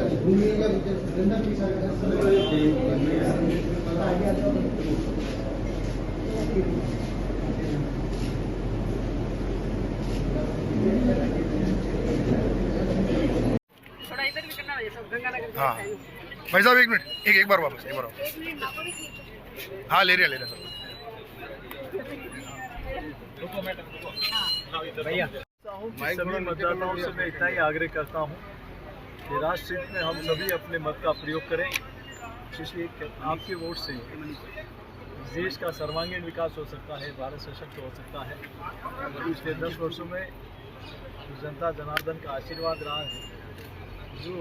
हाँ भाई साहब, एक मिनट, एक बार वापस, हाँ ले रहे सर भैया। सभी मतदाताओं से मैं इतना ही आग्रह करता हूँ कि राष्ट्रहित में हम सभी अपने मत का प्रयोग करें, इसलिए आपके वोट से देश का सर्वांगीण विकास हो सकता है, भारत सशक्त हो सकता है। पिछले 10 वर्षों में जनता जनार्दन का आशीर्वाद रहा है, जो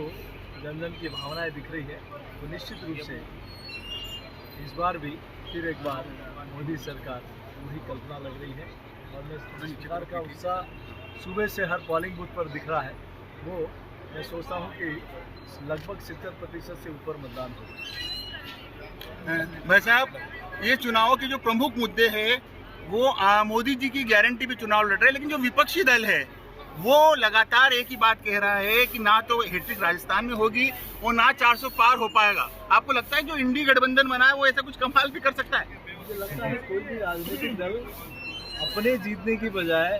जन जन की भावनाएं दिख रही है, तो निश्चित रूप से इस बार भी फिर एक बार मोदी सरकार वही कल्पना लग रही है। और मैं सरकार का उत्साह सुबह से हर पोलिंग बूथ पर दिख रहा है। वो मैं सोचता हूँ कि लगभग 70% से ऊपर मतदान होगा। भाई साहब, ये चुनाव के जो प्रमुख मुद्दे हैं वो मोदी जी की गारंटी पे चुनाव लड़ रहे हैं, लेकिन जो विपक्षी दल है वो लगातार एक ही बात कह रहा है कि ना तो हैट्रिक राजस्थान में होगी और ना 400 पार हो पाएगा। आपको लगता है जो इंडी गठबंधन बना है वो ऐसा कुछ कमाल भी कर सकता है? मुझे लगता है कोई भी राजनीतिक दल अपने जीतने की बजाय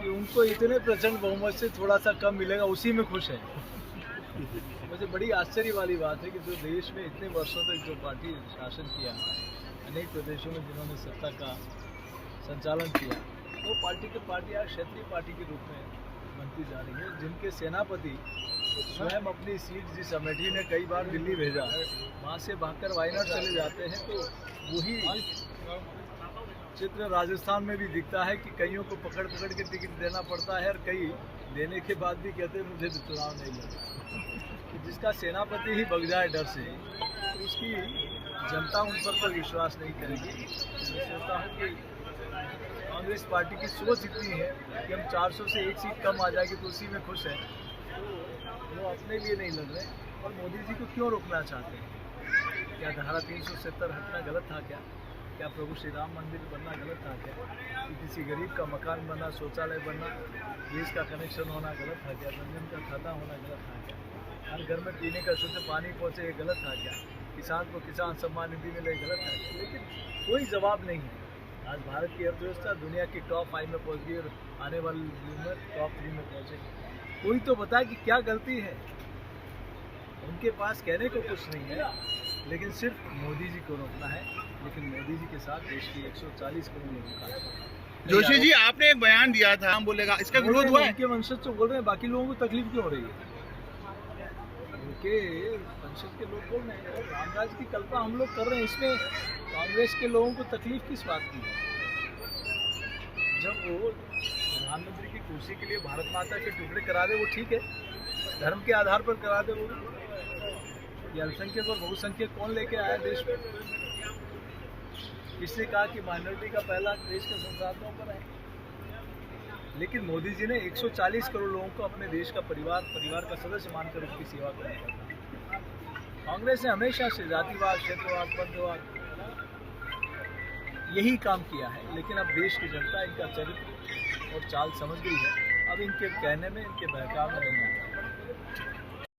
कि उनको इतने प्रचंड बहुमत से थोड़ा सा कम मिलेगा उसी में खुश है। मुझे बड़ी आश्चर्य वाली बात है कि जो देश में इतने वर्षों तक जो पार्टी शासन किया, अनेक प्रदेशों में जिन्होंने सत्ता का संचालन किया, वो पार्टी आज क्षेत्रीय पार्टी के रूप में बनती जा रही है, जिनके सेनापति स्वयं अपनी सीट जिस अमेठी ने कई बार दिल्ली भेजा, वहाँ से भागकर वायनाड चले जाते हैं। तो वही चित्र राजस्थान में भी दिखता है कि कईयों को पकड़ के टिकट देना पड़ता है और कई देने के बाद भी कहते हैं मुझे तो चुनाव नहीं लगा। जिसका सेनापति ही भग जाए डर से, तो उसकी जनता उन पर तो विश्वास नहीं करेगी। मैं सोचता हूँ कि कांग्रेस पार्टी की सोच इतनी है कि हम 400 से एक सीट कम आ जाएगी तो उसी में खुश है, तो वो अपने लिए नहीं लड़ रहे। और मोदी जी को क्यों रोकना चाहते हैं? क्या धारा 370 हटना गलत था क्या प्रभु श्री राम मंदिर बनना गलत था क्या? कि किसी गरीब का मकान बनना, शौचालय बनना, गैस का कनेक्शन होना गलत था क्या? जनधन का खाता होना गलत था क्या? हर घर में पीने का शुद्ध पानी पहुँचे गलत था क्या? किसान को किसान सम्मान निधि मिले गलत था क्या? लेकिन कोई जवाब नहीं है। आज भारत की अर्थव्यवस्था दुनिया की टॉप 5 में पहुँच गई और आने वाले दिन में टॉप 3 में पहुँचेगी। कोई तो बताए कि क्या गलती है? उनके पास कहने को कुछ नहीं है, लेकिन सिर्फ मोदी जी को रोकना है। लेकिन मोदी जी के साथ देश की 140 करोड़ लोगों का है। जोशी जी, आपने एक बयान दिया था, हम बोलेगा इसका विरोध हुआ है? उनके वंशज तो बोल रहे हैं, बाकी लोगों को तकलीफ क्यों हो रही है? उनके वंशज के लोग बोल रहे हैं, रामराज की कल्पना हम लोग कर रहे हैं, इसमें कांग्रेस के लोगों को तकलीफ किस बात की है? जब वो प्रधानमंत्री की कुर्सी के लिए भारत माता के टुकड़े करा दे वो ठीक है, धर्म के आधार पर करा दे वो। ये अल्पसंख्यक और बहुसंख्यक कौन लेके आया देश में? किसने कहा कि माइनॉरिटी का पहला देश के संसाधनों पर है? लेकिन मोदी जी ने 140 करोड़ लोगों को अपने देश का परिवार का सदस्य मानकर उसकी सेवा करना। कांग्रेस ने हमेशा से जातिवाद, क्षेत्रवाद, पंथवाद यही काम किया है। लेकिन अब देश की जनता इनका चरित्र और चाल समझ गई है। अब इनके कहने में, इनके बहकाव में नहीं है।